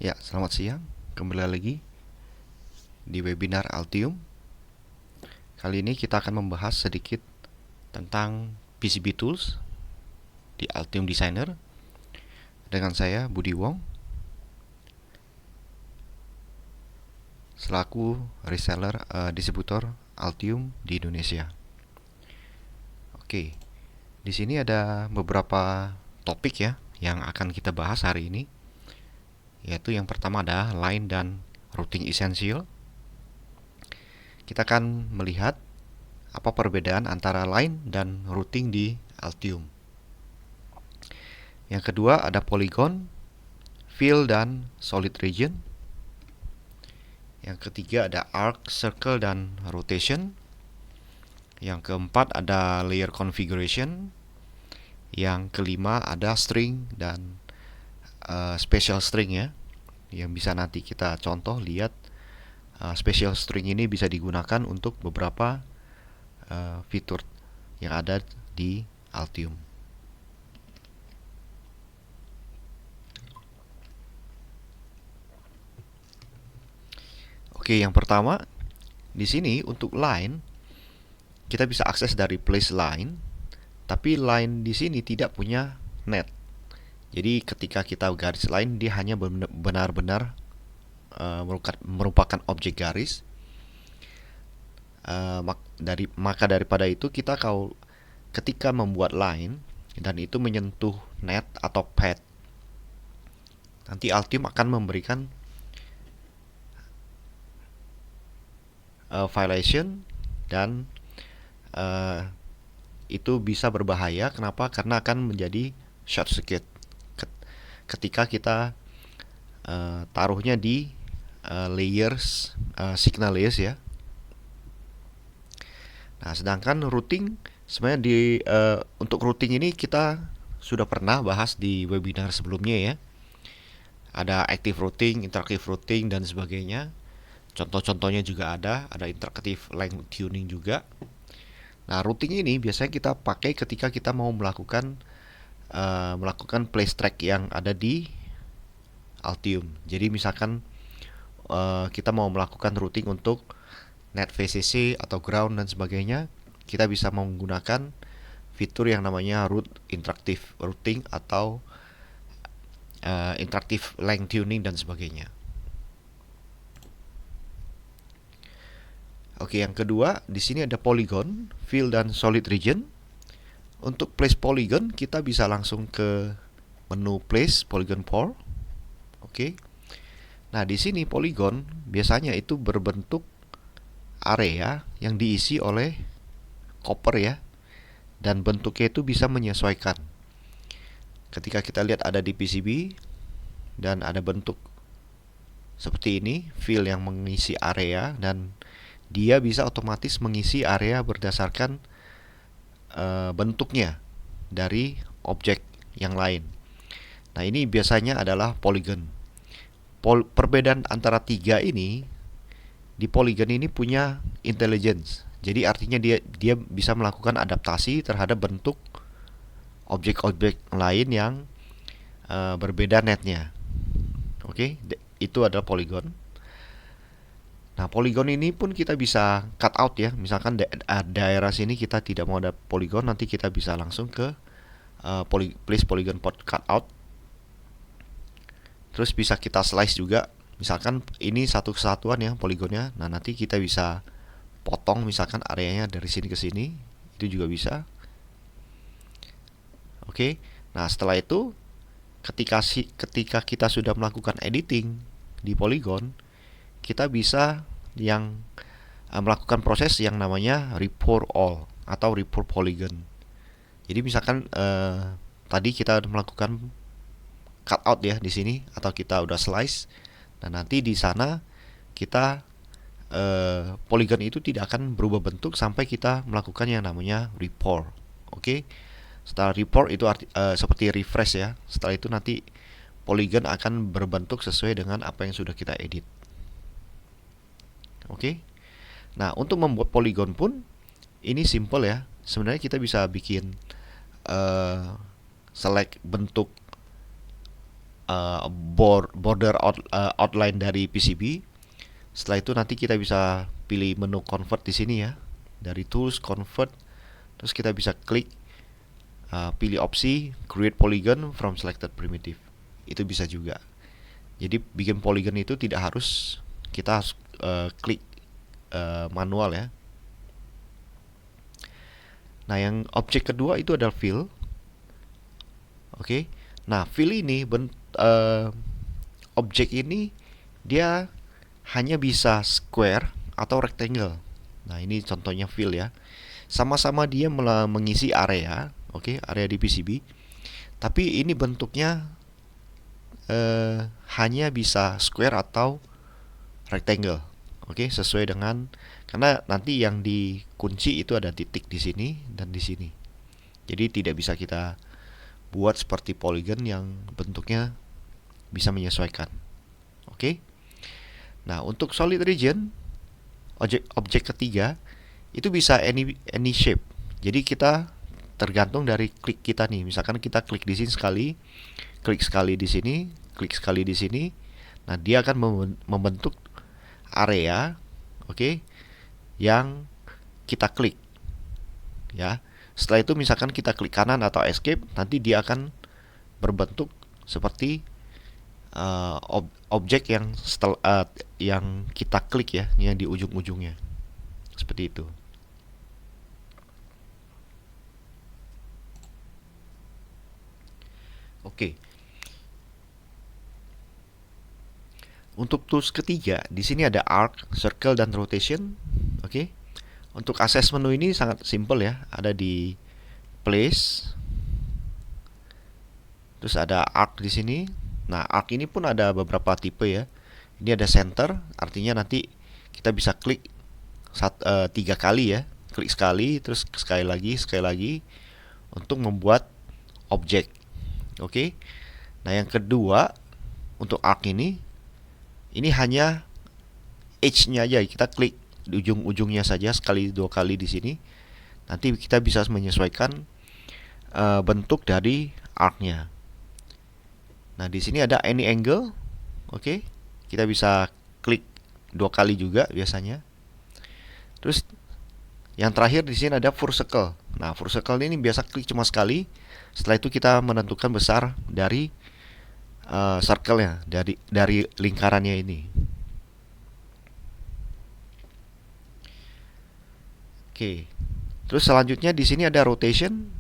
Ya, selamat siang. Kembali lagi di webinar Altium. Kali ini kita akan membahas sedikit tentang PCB Tools di Altium Designer dengan saya Budi Wong selaku reseller distributor Altium di Indonesia. Oke, di sini ada beberapa topik ya yang akan kita bahas hari ini, yaitu yang pertama adalah line dan routing essential. Kita akan melihat apa perbedaan antara line dan routing di Altium. Yang kedua ada polygon, fill dan solid region. Yang ketiga ada arc, circle dan rotation. Yang keempat ada layer configuration. Yang kelima ada string dan special string ya, yang bisa nanti kita contoh lihat. Special string ini bisa digunakan untuk beberapa fitur yang ada di Altium. Oke, yang pertama di sini untuk line kita bisa akses dari place line, tapi line di sini tidak punya net. Jadi ketika kita garis line dia hanya benar-benar merupakan objek garis. Maka daripada itu kita ketika membuat line dan itu menyentuh net atau pad, nanti Altium akan memberikan violation dan itu bisa berbahaya. Kenapa? Karena akan menjadi short circuit ketika kita taruhnya di layers signal layers ya. Nah, sedangkan routing sebenarnya untuk routing ini kita sudah pernah bahas di webinar sebelumnya ya. Ada active routing, interactive routing dan sebagainya. Contoh-contohnya juga ada interactive length tuning juga. Nah, routing ini biasanya kita pakai ketika kita mau melakukan place track yang ada di Altium. Jadi misalkan kita mau melakukan routing untuk net VCC atau ground dan sebagainya, kita bisa menggunakan fitur yang namanya route interactive routing atau interactive length tuning dan sebagainya. Oke, yang kedua di sini ada polygon, fill dan solid region. Untuk place polygon kita bisa langsung ke menu place polygon pore. Oke. Nah, di sini polygon biasanya itu berbentuk area yang diisi oleh copper ya, dan bentuknya itu bisa menyesuaikan. Ketika kita lihat ada di PCB dan ada bentuk seperti ini, fill yang mengisi area, dan dia bisa otomatis mengisi area berdasarkan bentuknya dari objek yang lain. Nah, ini biasanya adalah polygon. Perbedaan antara tiga ini, di polygon ini punya intelligence. Jadi artinya dia bisa melakukan adaptasi terhadap bentuk objek-objek lain yang berbeda netnya. Oke, itu adalah polygon. Nah, polygon ini pun kita bisa cut out ya. Misalkan daerah sini kita tidak mau ada polygon, nanti kita bisa langsung ke place polygon pot cut out. Terus bisa kita slice juga. Misalkan ini satu kesatuan ya poligonnya. Nah, nanti kita bisa potong misalkan areanya dari sini ke sini. Itu juga bisa. Oke. Nah, setelah itu ketika kita sudah melakukan editing di polygon, kita bisa melakukan proses yang namanya report all atau report polygon. Jadi misalkan tadi kita melakukan cut out ya di sini, atau kita udah slice. Nah, nanti di sana kita polygon itu tidak akan berubah bentuk sampai kita melakukan yang namanya report. Oke. Setelah report itu seperti refresh ya. Setelah itu nanti polygon akan berbentuk sesuai dengan apa yang sudah kita edit. Oke. Nah, untuk membuat polygon pun ini simple ya. Sebenarnya kita bisa bikin select bentuk outline dari PCB. Setelah itu nanti kita bisa pilih menu convert di sini ya. Dari tools convert, terus kita bisa klik pilih opsi create polygon from selected primitive. Itu bisa juga. Jadi bikin polygon itu tidak harus kita harus klik manual ya. Nah, yang objek kedua itu adalah fill. Oke. Nah, fill ini objek ini dia hanya bisa square atau rectangle. Nah, ini contohnya fill ya. Sama-sama dia mengisi area, oke, area di PCB. Tapi ini bentuknya hanya bisa square atau rectangle. Oke, sesuai dengan karena nanti yang dikunci itu ada titik di sini dan di sini. Jadi tidak bisa kita buat seperti polygon yang bentuknya bisa menyesuaikan. Oke. Nah, untuk solid region objek ketiga itu bisa any shape. Jadi kita tergantung dari klik kita nih. Misalkan kita klik di sini sekali, klik sekali di sini, klik sekali di sini. Nah, dia akan membentuk area, oke, yang kita klik. Ya. Setelah itu misalkan kita klik kanan atau escape, nanti dia akan berbentuk seperti objek yang kita klik ya, yang di ujung-ujungnya. Seperti itu. Oke. Untuk tools ketiga, di sini ada arc, circle dan rotation. Oke. Untuk akses menu ini sangat simple ya, ada di place. Terus ada arc di sini. Nah, arc ini pun ada beberapa tipe ya. Ini ada center, artinya nanti kita bisa klik 3 kali ya. Klik sekali, terus sekali lagi untuk membuat objek. Oke. Nah, yang kedua untuk arc ini hanya edge-nya aja, kita klik di ujung-ujungnya saja sekali 2 kali di sini. Nanti kita bisa menyesuaikan bentuk dari arc-nya. Nah, di sini ada any angle. Oke. Kita bisa klik 2 kali juga biasanya. Terus yang terakhir di sini ada full circle. Nah, full circle ini biasa klik cuma sekali. Setelah itu kita menentukan besar dari circle-nya, dari lingkarannya ini. Oke. Terus selanjutnya di sini ada rotation.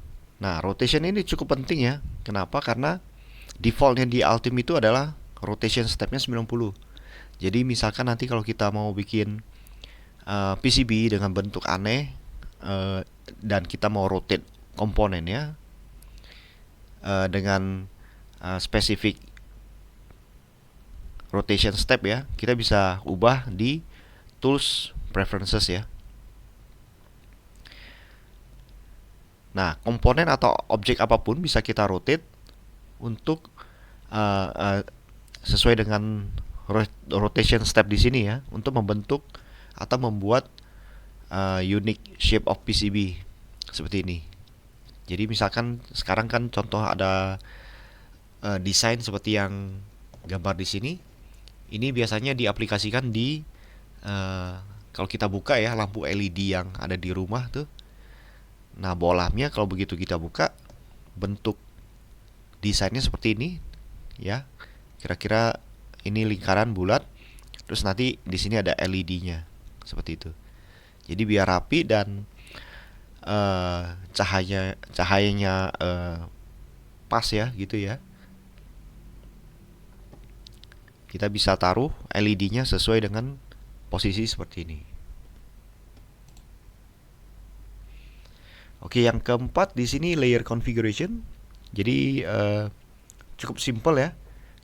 Nah, rotation ini cukup penting ya. Kenapa? Karena defaultnya di Altim itu adalah rotation stepnya 90. Jadi misalkan nanti kalau kita mau bikin PCB dengan bentuk aneh dan kita mau rotate komponennya dengan spesifik rotation step ya, kita bisa ubah di tools preferences ya. Nah, komponen atau objek apapun bisa kita rotate untuk sesuai dengan rotation step di sini ya, untuk membentuk atau membuat unique shape of PCB seperti ini. Jadi misalkan sekarang kan contoh ada desain seperti yang gambar di sini. Ini biasanya diaplikasikan di kalau kita buka ya lampu LED yang ada di rumah tuh. Nah, bolanya kalau begitu kita buka, bentuk desainnya seperti ini ya. Kira-kira ini lingkaran bulat. Terus nanti di sini ada LED-nya seperti itu. Jadi biar rapi dan cahayanya pas ya gitu ya. Kita bisa taruh LED-nya sesuai dengan posisi seperti ini. Oke, yang keempat di sini layer configuration. Jadi cukup simple ya.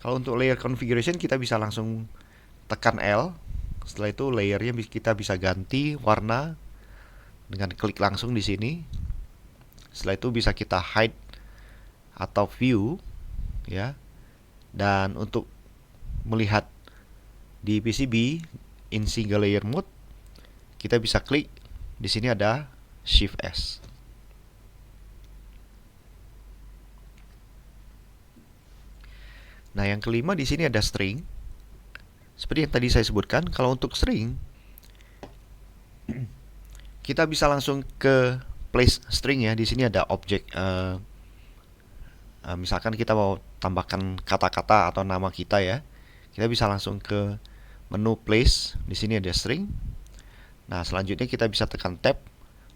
Kalau untuk layer configuration kita bisa langsung tekan L. Setelah itu layernya kita bisa ganti warna dengan klik langsung di sini. Setelah itu bisa kita hide atau view ya. Dan untuk melihat di PCB in single layer mode, kita bisa klik di sini ada Shift S. Nah, yang kelima di sini ada string. Seperti yang tadi saya sebutkan, kalau untuk string kita bisa langsung ke place string ya. Di sini ada objek misalkan kita mau tambahkan kata-kata atau nama kita ya. Kita bisa langsung ke menu place. Di sini ada string. Nah, selanjutnya kita bisa tekan tab.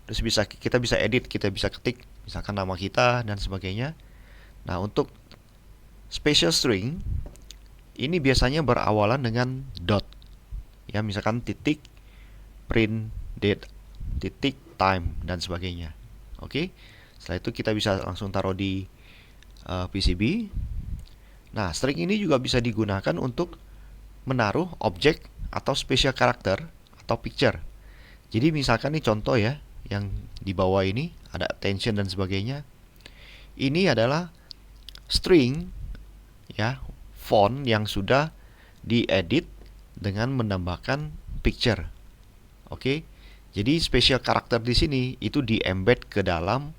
Terus kita bisa edit, kita bisa ketik misalkan nama kita dan sebagainya. Nah, untuk special string ini biasanya berawalan dengan dot. Ya, misalkan titik, print date, titik, time dan sebagainya. Oke. Setelah itu kita bisa langsung taruh di PCB. Nah, string ini juga bisa digunakan untuk menaruh objek atau special character atau picture. Jadi misalkan ini contoh ya, yang di bawah ini ada attention dan sebagainya. Ini adalah string ya, font yang sudah diedit dengan menambahkan picture. Oke. Jadi special character di sini itu di-embed ke dalam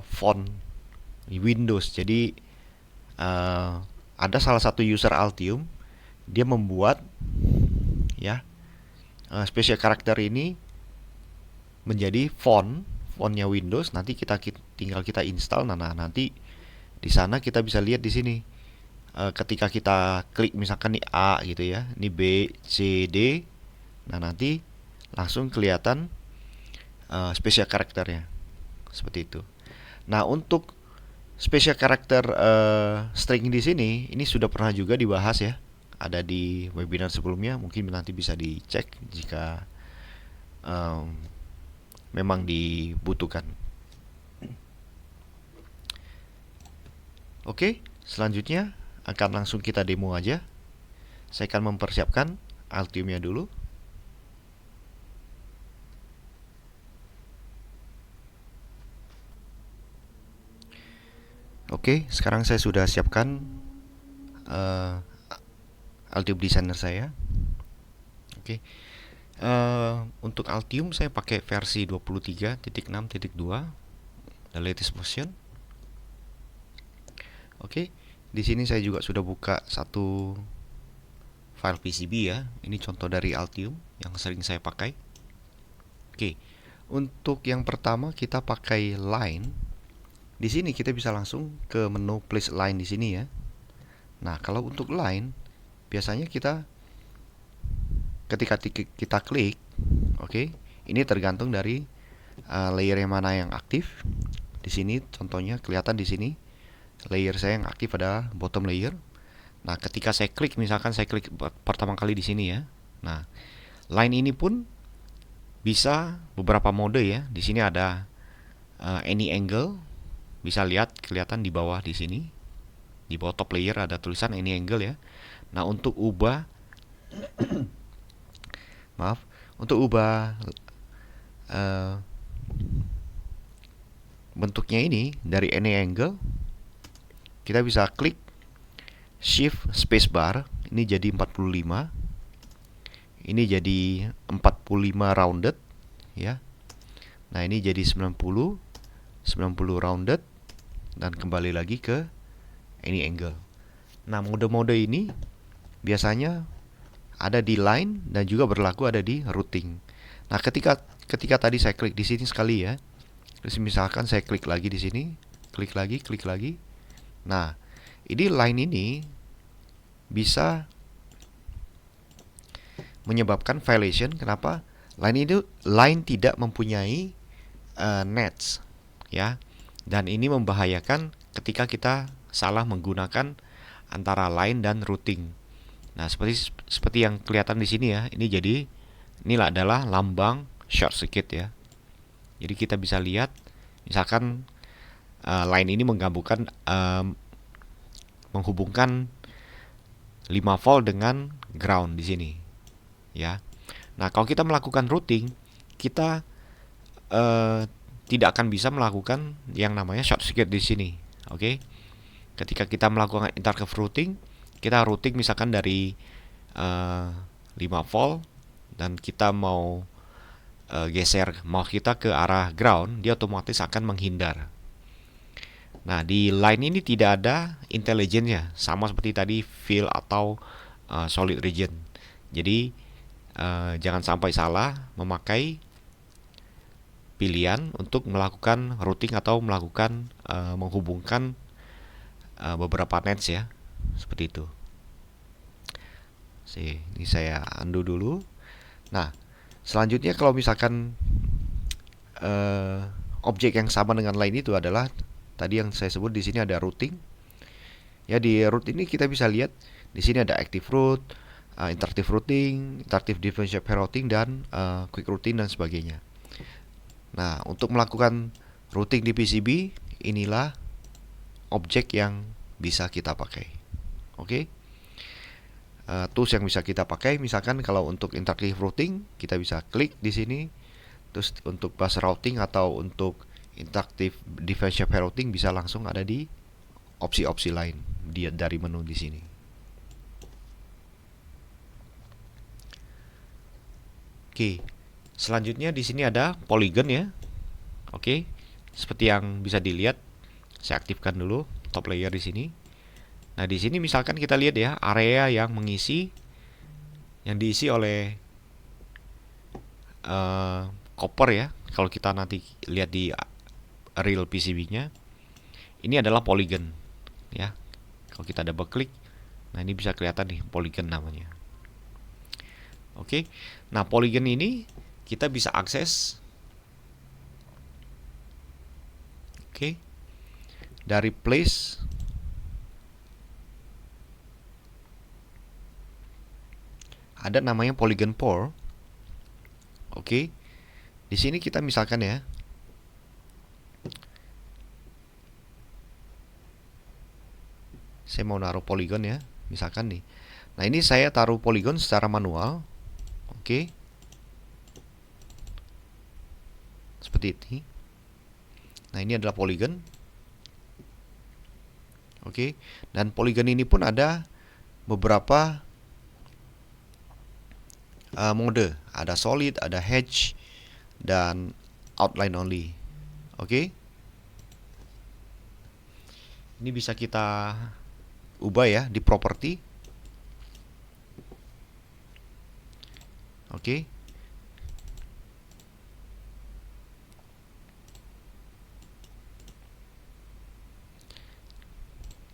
font Windows. Jadi ada salah satu user Altium, dia membuat ya special character ini menjadi fontnya Windows. Nanti tinggal kita install. Nah, nanti di sana kita bisa lihat di sini ketika kita klik misalkan nih A gitu ya, ini B, C, D. Nah, nanti langsung kelihatan special karakternya seperti itu. Nah, untuk special karakter string di sini ini sudah pernah juga dibahas ya, ada di webinar sebelumnya. Mungkin nanti bisa dicek jika memang dibutuhkan. Oke, selanjutnya akan langsung kita demo aja. Saya akan mempersiapkan Altium-nya dulu. Oke, sekarang saya sudah siapkan Altium Designer saya. Oke, untuk Altium saya pakai versi 23.6.2, the latest version. Oke, di sini saya juga sudah buka satu file PCB ya. Ini contoh dari Altium yang sering saya pakai. Oke, untuk yang pertama kita pakai line. Di sini kita bisa langsung ke menu place line di sini ya. Nah, kalau untuk line biasanya kita ketika kita klik, oke, ini tergantung dari layer yang mana yang aktif. Di sini contohnya kelihatan di sini layer saya yang aktif adalah bottom layer. Nah, ketika saya klik, misalkan saya klik pertama kali di sini ya. Nah, line ini pun bisa beberapa mode ya. Di sini ada any angle, bisa lihat kelihatan di bawah di sini. Di bawah top layer ada tulisan any angle ya. Nah, untuk ubah bentuknya ini dari any angle, kita bisa klik shift spacebar, ini jadi 45. Ini jadi 45 rounded ya. Nah, ini jadi 90 rounded dan kembali lagi ke any angle. Nah, mode-mode ini biasanya ada di line dan juga berlaku ada di routing. Nah, ketika tadi saya klik di sini sekali ya. Terus misalkan saya klik lagi di sini, klik lagi. Nah, ini line ini bisa menyebabkan violation. Kenapa? Line tidak mempunyai nets ya. Dan ini membahayakan ketika kita salah menggunakan antara line dan routing. Nah, seperti yang kelihatan di sini ya. Ini adalah lambang short circuit ya. Jadi kita bisa lihat misalkan line ini menghubungkan 5 volt dengan ground di sini ya. Nah, kalau kita melakukan routing, kita tidak akan bisa melakukan yang namanya short circuit di sini. Oke. Ketika kita melakukan intercurve routing, kita routing misalkan dari 5 volt dan kita mau geser mouse kita ke arah ground, dia otomatis akan menghindar. Nah, di line ini tidak ada intelligence-nya, sama seperti tadi fill atau solid region. Jadi jangan sampai salah memakai pilihan untuk melakukan routing atau melakukan menghubungkan beberapa nets ya, seperti itu. Ini saya undo dulu. Nah, selanjutnya kalau misalkan objek yang sama dengan line itu adalah tadi yang saya sebut di sini ada routing. Ya, di route ini kita bisa lihat di sini ada active route, interactive routing, interactive differential pair routing, dan quick routing dan sebagainya. Nah, untuk melakukan routing di PCB, inilah objek yang bisa kita pakai. Oke. Tools yang bisa kita pakai, misalkan kalau untuk interactive routing, kita bisa klik di sini. Terus untuk bus routing atau untuk interactive differential pair routing bisa langsung ada di opsi-opsi lain dari menu di sini. Oke. Selanjutnya di sini ada polygon ya. Oke. Seperti yang bisa dilihat, saya aktifkan dulu top layer di sini. Nah, di sini misalkan kita lihat ya, area yang diisi oleh copper ya. Kalau kita nanti lihat di real PCB-nya, ini adalah polygon ya. Kalau kita double klik, nah ini bisa kelihatan nih polygon namanya. Oke. Nah, polygon ini kita bisa akses dari place ada namanya polygon pore. Oke. Di sini kita misalkan ya, saya mau naruh polygon ya, misalkan nih. Nah, ini saya taruh polygon secara manual. Oke. Seperti ini. Nah, ini adalah polygon. Oke. Dan polygon ini pun ada beberapa mode. Ada solid, ada hatch, dan outline only. Oke. Ini bisa kita ubah ya di property. Oke.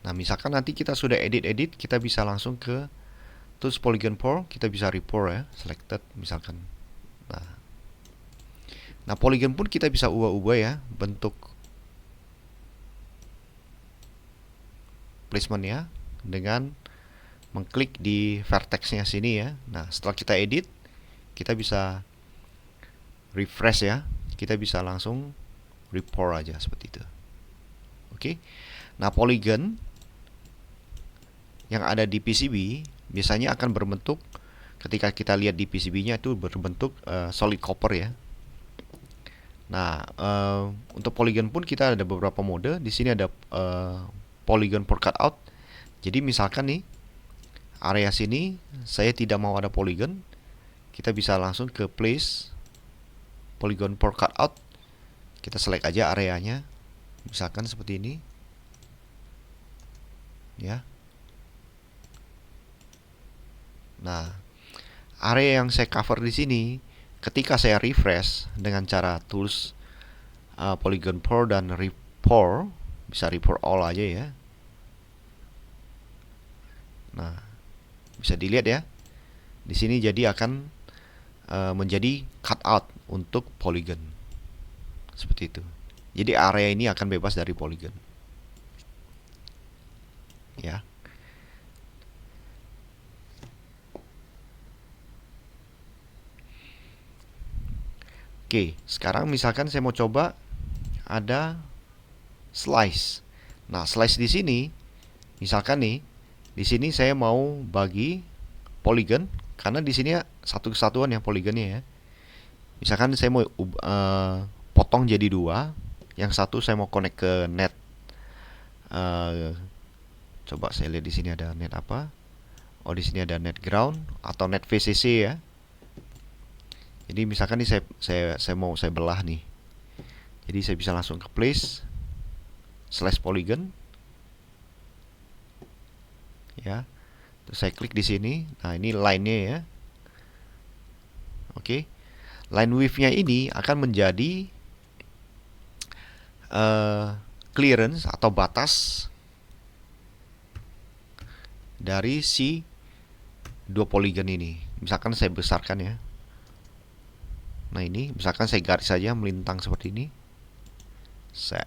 Nah, misalkan nanti kita sudah edit, kita bisa langsung ke tools polygon pore, kita bisa repore ya, selected misalkan. Nah, polygon pun kita bisa ubah-ubah ya bentuk placementnya dengan mengklik di vertexnya sini ya. Nah, setelah kita edit, kita bisa refresh ya, kita bisa langsung repore aja seperti itu. Oke. Nah, polygon yang ada di PCB biasanya akan berbentuk, ketika kita lihat di PCB-nya itu berbentuk solid copper ya. Nah, untuk polygon pun kita ada beberapa mode. Di sini ada polygon for cutout. Jadi misalkan nih area sini saya tidak mau ada polygon, kita bisa langsung ke place polygon for cutout. Kita select aja areanya, misalkan seperti ini, ya. Nah, area yang saya cover di sini, ketika saya refresh dengan cara tools polygon pore dan repore, bisa repore all aja ya. Nah, bisa dilihat ya, di sini jadi akan menjadi cutout untuk polygon seperti itu. Jadi area ini akan bebas dari polygon, ya. Oke, sekarang misalkan saya mau coba ada slice. Nah, slice di sini, misalkan nih, di sini saya mau bagi polygon, karena di sini satu kesatuan ya poligonnya ya. Misalkan saya mau potong jadi dua, yang satu saya mau connect ke net. Coba saya lihat di sini ada net apa? Oh, di sini ada net ground atau net VCC ya. Jadi misalkan ini saya mau saya belah nih. Jadi saya bisa langsung ke place. slash polygon ya. Terus saya klik di sini. Nah, ini line-nya ya. Oke. Line width-nya ini akan menjadi clearance atau batas dari si dua polygon ini. Misalkan saya besarkan ya. Nah, ini misalkan saya garis saja melintang seperti ini. Saya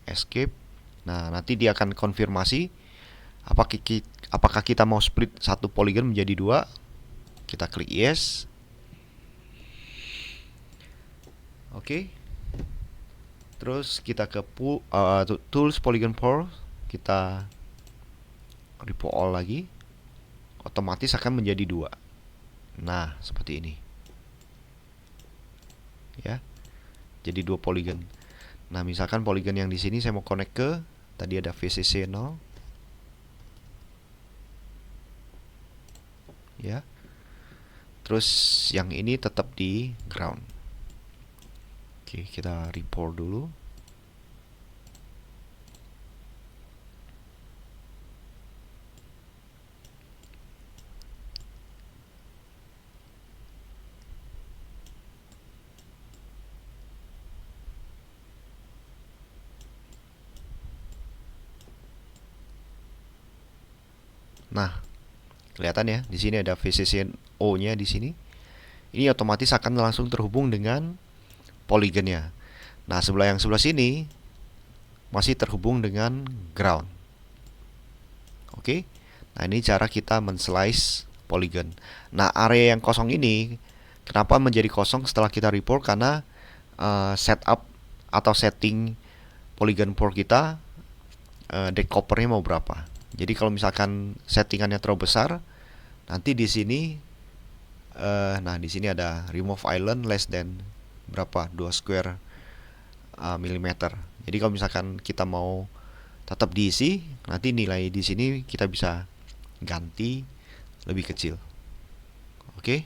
escape. Nah, nanti dia akan konfirmasi apakah kita mau split satu polygon menjadi dua. Kita klik yes. Oke. Terus kita ke tools polygon pore, kita report all lagi. Otomatis akan menjadi dua. Nah, seperti ini. Ya. Jadi dua polygon. Nah, misalkan polygon yang di sini saya mau connect ke tadi ada VCC 0. Ya. Terus yang ini tetap di ground. Oke, kita report dulu. Nah, kelihatan ya, di sini ada VCCO-nya di sini. Ini otomatis akan langsung terhubung dengan polygonnya. Nah, yang sebelah sini masih terhubung dengan ground. Oke. Nah, ini cara kita men-slice polygon. Nah, area yang kosong ini kenapa menjadi kosong setelah kita report? Karena setup atau setting polygon pore kita decoupernya mau berapa. Jadi kalau misalkan settingannya terlalu besar, nanti di sini nah di sini ada remove island less than berapa 2 square millimeter. Jadi kalau misalkan kita mau tetap diisi, nanti nilai di sini kita bisa ganti lebih kecil. Oke.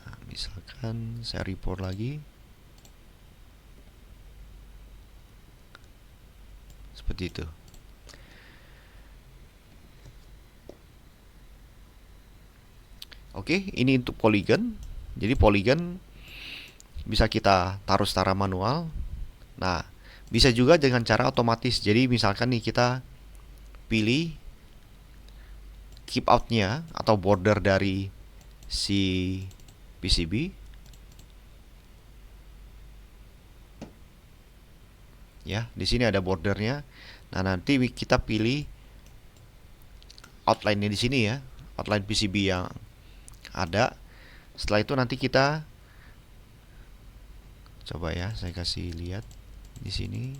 Nah, misalkan saya report lagi. Seperti itu. Oke, ini untuk polygon. Jadi polygon bisa kita taruh secara manual. Nah, bisa juga dengan cara otomatis. Jadi misalkan nih kita pilih keep out-nya atau border dari si PCB. Ya, di sini ada bordernya. Nah, nanti kita pilih outline-nya di sini ya, outline PCB yang ada. Setelah itu nanti kita coba ya, saya kasih lihat di sini.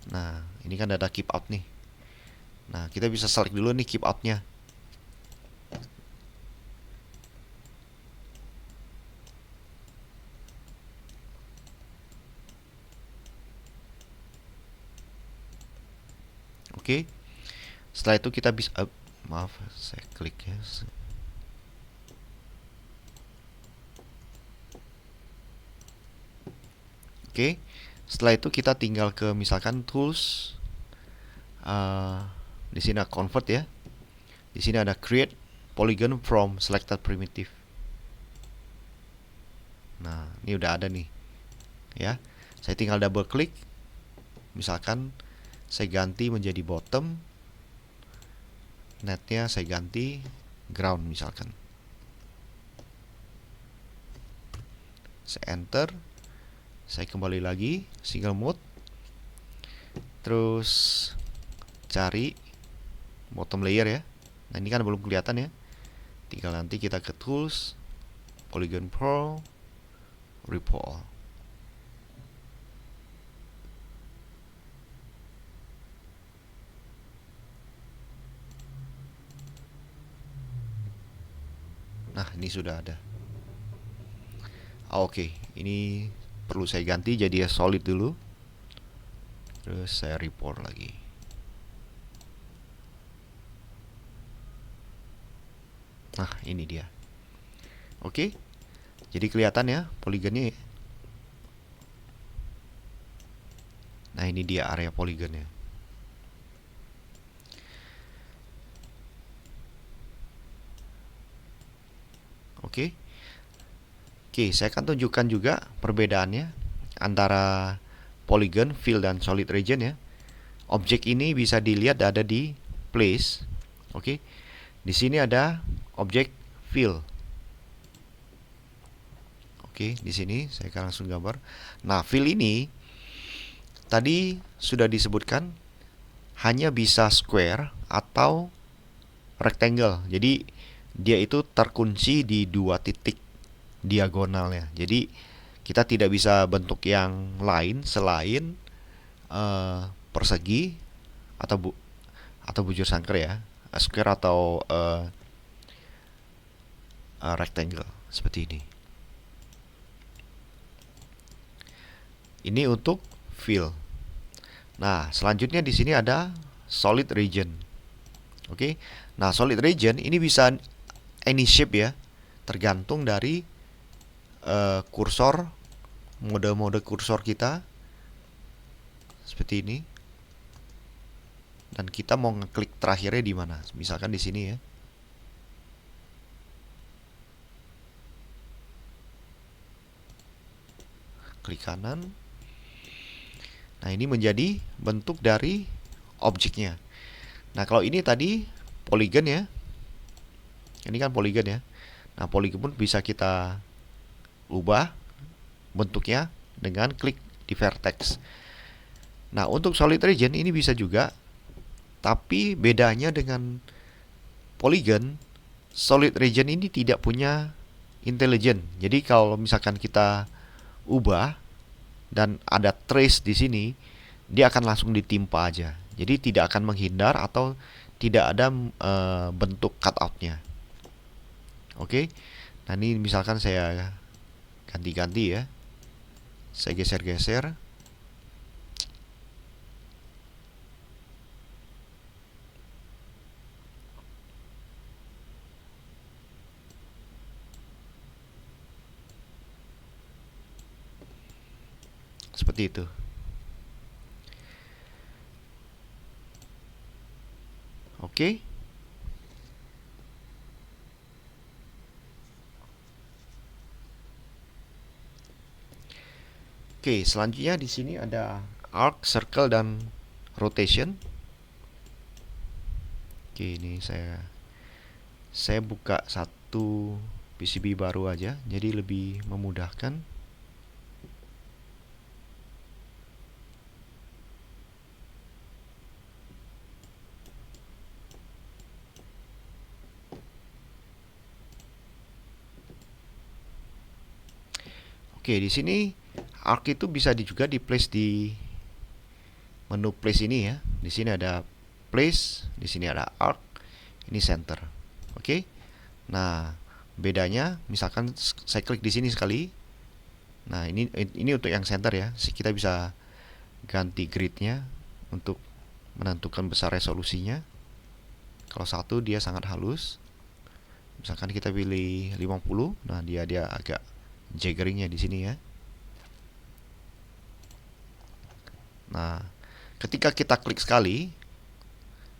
Nah, ini kan ada keep out nih. Nah, kita bisa select dulu nih keep out-nya. Oke. Setelah itu kita bisa maaf, saya klik ya. Oke. Setelah itu kita tinggal ke misalkan tools. Di sini ada convert ya. Di sini ada create polygon from selected primitive. Nah, ini udah ada nih. Ya. Saya tinggal double klik. Misalkan saya ganti menjadi bottom. Netnya saya ganti ground misalkan. Saya enter. Saya kembali lagi single mode. Terus cari bottom layer ya. Nah, ini kan belum kelihatan ya. Tinggal nanti kita ke tools, polygon pore, report. Nah, ini sudah ada. Oke, ini perlu saya ganti jadi solid dulu. Terus saya report lagi. Nah, ini dia. Oke. Jadi kelihatan ya poligonnya ya. Nah, ini dia area poligonnya. Oke. Oke, saya akan tunjukkan juga perbedaannya antara polygon, fill, dan solid region ya. Objek ini bisa dilihat ada di place. Oke. Di sini ada objek fill. Oke, di sini saya akan langsung gambar. Nah, fill ini tadi sudah disebutkan hanya bisa square atau rectangle. Jadi dia itu terkunci di dua titik diagonalnya. Jadi kita tidak bisa bentuk yang lain selain persegi atau bujur sangkar ya, square atau rectangle seperti ini. Ini untuk fill. Nah, selanjutnya di sini ada solid region. Oke. Nah, solid region ini bisa any shape ya, tergantung dari kursor, mode-mode kursor kita seperti ini. Dan kita mau ngeklik terakhirnya di mana? Misalkan di sini ya. Klik kanan. Nah, ini menjadi bentuk dari objeknya. Nah, kalau ini tadi polygon ya. Ini kan polygon ya. Nah, polygon pun bisa kita ubah bentuknya dengan klik di vertex. Nah, untuk solid region ini bisa juga, tapi bedanya dengan polygon, solid region ini tidak punya intelligent. Jadi kalau misalkan kita ubah dan ada trace di sini, dia akan langsung ditimpa aja. Jadi tidak akan menghindar atau tidak ada bentuk cutoutnya. Oke. Nah, ini misalkan saya ganti-ganti ya. Saya geser-geser. Seperti itu. Oke. Oke, selanjutnya di sini ada arc, circle, dan rotation. Oke, ini saya buka satu PCB baru aja, jadi lebih memudahkan. Oke, di sini arc itu bisa juga di place di menu place ini ya. Di sini ada place, di sini ada arc, ini center. Oke. Nah, bedanya misalkan saya klik di sini sekali. Nah, ini untuk yang center ya. Kita bisa ganti gridnya untuk menentukan besar resolusinya. Kalau satu dia sangat halus. Misalkan kita pilih 50, nah dia agak jaggeringnya di sini ya. Nah, ketika kita klik sekali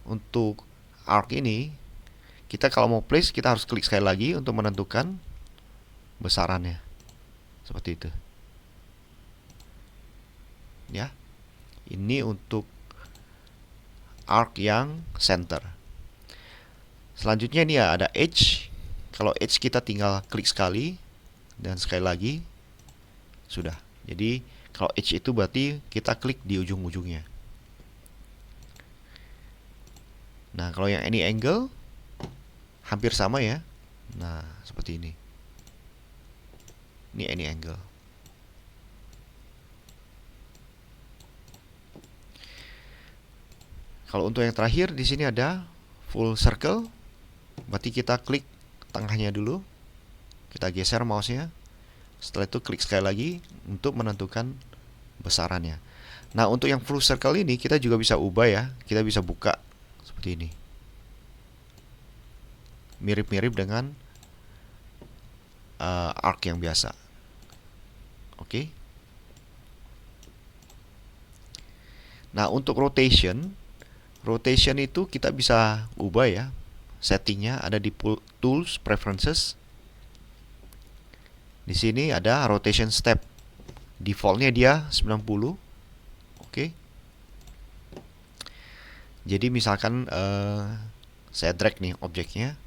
untuk arc ini, kita kalau mau place kita harus klik sekali lagi untuk menentukan besarannya. Seperti itu. Ya. Ini untuk arc yang center. Selanjutnya ini ya ada edge. Kalau edge kita tinggal klik sekali dan sekali lagi sudah. Jadi kalau edge itu berarti kita klik di ujung-ujungnya. Nah, kalau yang any angle hampir sama ya. Nah, seperti ini. Ini any angle. Kalau untuk yang terakhir di sini ada full circle. Berarti kita klik tengahnya dulu. Kita geser mouse-nya. Setelah itu klik sekali lagi untuk menentukan besarannya. Nah, untuk yang full circle ini kita juga bisa ubah ya. Kita bisa buka seperti ini. Mirip-mirip dengan arc yang biasa. Oke. Nah, untuk rotation itu kita bisa ubah ya. Settingnya ada di Tools, Preferences. Di sini ada Rotation Step. Defaultnya dia 90. Oke. Jadi misalkan saya drag nih objeknya,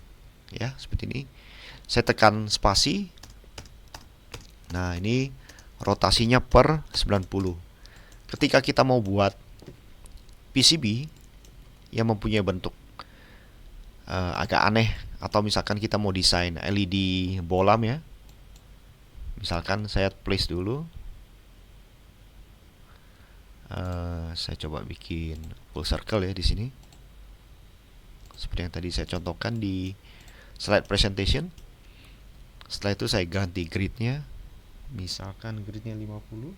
ya seperti ini. Saya tekan spasi. Nah, ini rotasinya per 90. Ketika kita mau buat PCB yang mempunyai bentuk agak aneh, atau misalkan kita mau desain LED bolam ya, misalkan saya place dulu, saya coba bikin full circle ya di sini, seperti yang tadi saya contohkan di slide presentation. Setelah itu saya ganti gridnya, misalkan gridnya 50.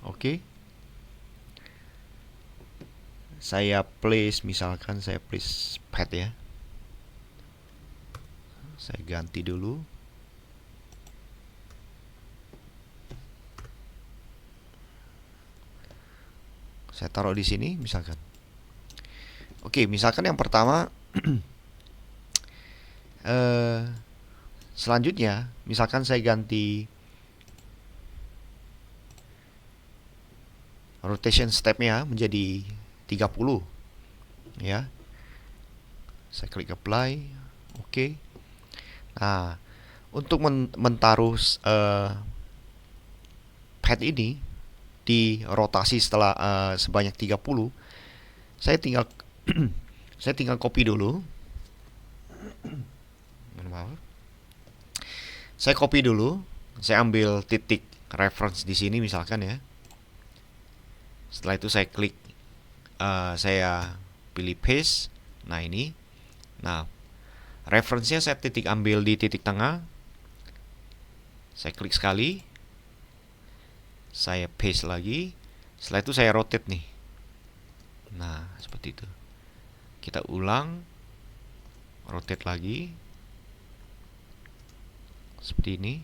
Oke. Saya place, misalkan saya place pad ya. Saya ganti dulu. Saya taruh di sini misalkan. Oke, misalkan yang pertama selanjutnya misalkan saya ganti rotation stepnya menjadi 30 ya. Saya klik apply. Oke. Nah, untuk mentaruh pad ini di rotasi setelah sebanyak 30, saya tinggal saya tinggal copy dulu. Saya copy dulu. Saya ambil titik reference di sini misalkan ya. Setelah itu saya klik, saya pilih paste. Nah, ini. Nah, referensinya saya ambil di titik tengah. Saya klik sekali. Saya paste lagi. Setelah itu saya rotate nih. Nah, seperti itu. Kita ulang. Rotate lagi. Seperti ini.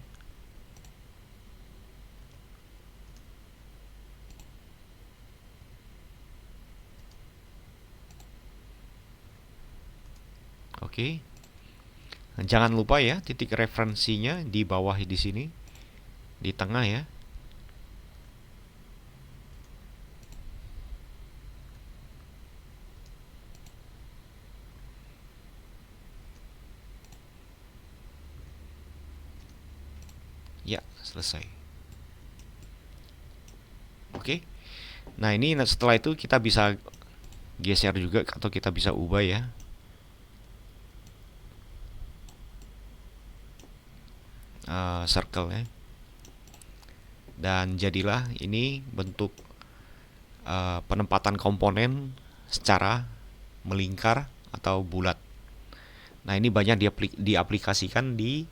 Oke. Jangan lupa ya, titik referensinya di bawah di sini. Di tengah ya. Ya, selesai. Oke. Nah, ini setelah itu kita bisa geser juga atau kita bisa ubah ya. Circle ya. Dan jadilah ini bentuk penempatan komponen secara melingkar atau bulat. Nah, ini banyak diaplikasikan di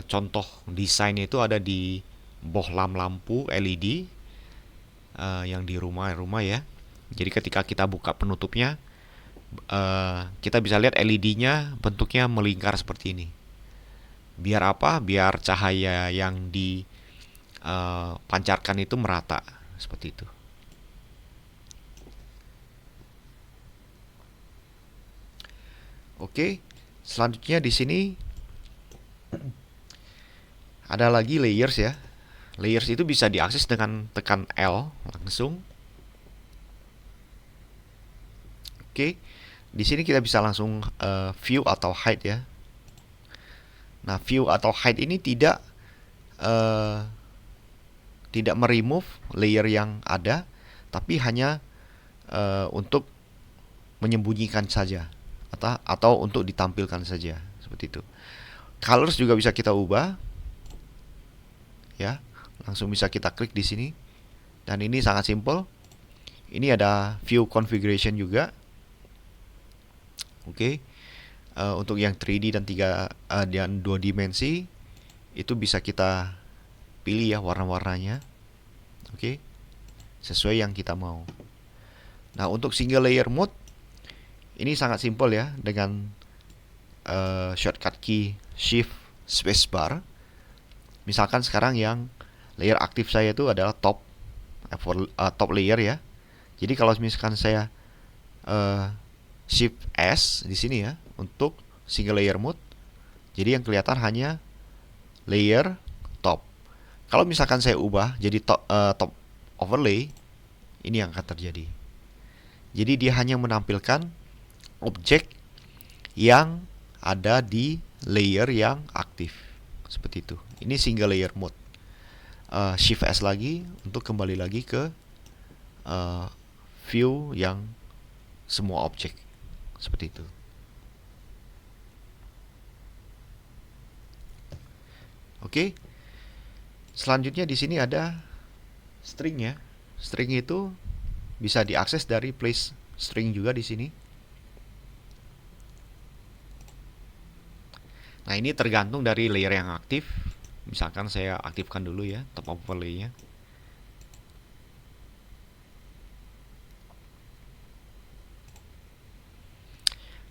contoh desain itu ada di bohlam lampu LED yang di rumah-rumah ya. Jadi ketika kita buka penutupnya, kita bisa lihat LED-nya bentuknya melingkar seperti ini. Biar apa? Biar cahaya yang dipancarkan itu merata seperti itu. Oke, selanjutnya di sini ada lagi layers ya. Layers itu bisa diakses dengan tekan L langsung. Oke, di sini kita bisa langsung view atau hide ya. Nah, view atau hide ini tidak meremove layer yang ada, tapi hanya untuk menyembunyikan saja atau untuk ditampilkan saja seperti itu. Colors juga bisa kita ubah ya, langsung bisa kita klik di sini, dan ini sangat simple. Ini ada view configuration juga. Oke. Untuk yang 3D dan 2 dimensi itu bisa kita pilih ya warna-warnanya. Oke. Sesuai yang kita mau. Nah, untuk single layer mode ini sangat simpel ya, dengan shortcut key Shift spacebar. Misalkan sekarang yang layer aktif saya itu adalah top layer ya. Jadi kalau misalkan saya Shift S di sini ya untuk single layer mode, jadi yang kelihatan hanya layer top. Kalau misalkan saya ubah jadi top overlay, ini yang akan terjadi. Jadi dia hanya menampilkan objek yang ada di layer yang aktif. Seperti itu. Ini single layer mode. Shift S lagi untuk kembali lagi ke view yang semua objek. Seperti itu. Oke. Selanjutnya di sini ada string ya. String itu bisa diakses dari place string juga di sini. Nah, ini tergantung dari layer yang aktif. Misalkan saya aktifkan dulu ya top overlay-nya.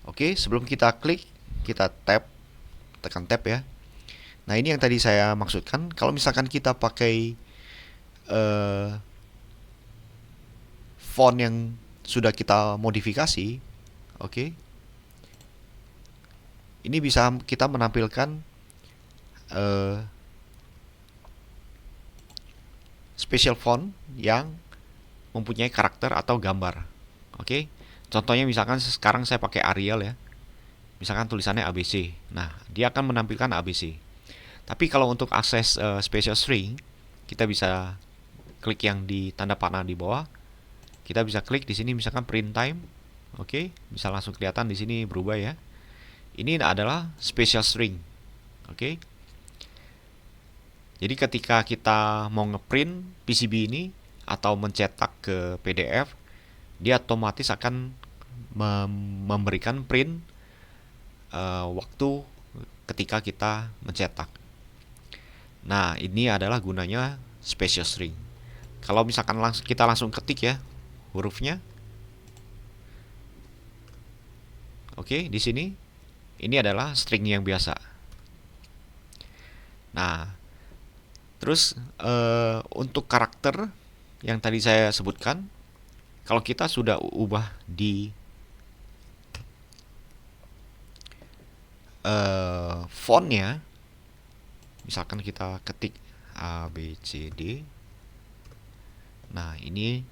Oke, sebelum kita klik, kita tekan tab ya. Nah, ini yang tadi saya maksudkan. Kalau misalkan kita pakai font yang sudah kita modifikasi, oke, ini bisa kita menampilkan special font yang mempunyai karakter atau gambar. Oke, contohnya misalkan sekarang saya pakai Arial ya. Misalkan tulisannya ABC. Nah, dia akan menampilkan ABC. Tapi kalau untuk akses special string, kita bisa klik yang di tanda panah di bawah. Kita bisa klik di sini misalkan print time. Oke, bisa langsung kelihatan di sini berubah ya. Ini adalah special string. Oke. Jadi ketika kita mau ngeprint PCB ini atau mencetak ke PDF, dia otomatis akan memberikan print waktu ketika kita mencetak. Nah, ini adalah gunanya special string. Kalau misalkan kita langsung ketik ya hurufnya. Oke, di sini ini adalah string yang biasa. Nah, terus untuk karakter yang tadi saya sebutkan, kalau kita sudah ubah di fontnya, misalkan kita ketik A, B, C, D. Nah, ini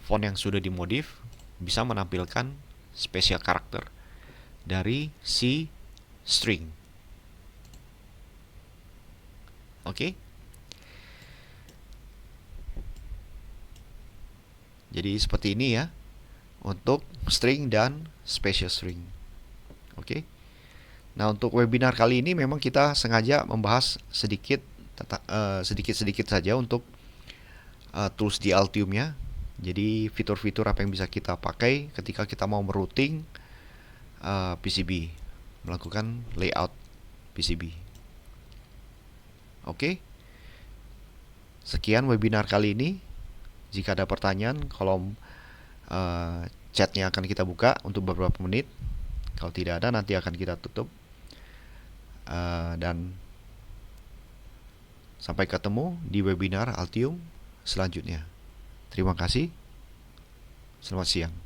font yang sudah dimodif bisa menampilkan spesial karakter dari si string. Oke. Jadi seperti ini ya untuk string dan special string. Oke. Nah, untuk webinar kali ini memang kita sengaja membahas sedikit-sedikit saja untuk tools di Altium ya. Jadi fitur-fitur apa yang bisa kita pakai ketika kita mau merouting PCB, melakukan layout PCB. Oke. Sekian webinar kali ini. Jika ada pertanyaan, kolom chatnya akan kita buka untuk beberapa menit. Kalau tidak ada, nanti akan kita tutup. Dan sampai ketemu di webinar Altium selanjutnya. Terima kasih. Selamat siang.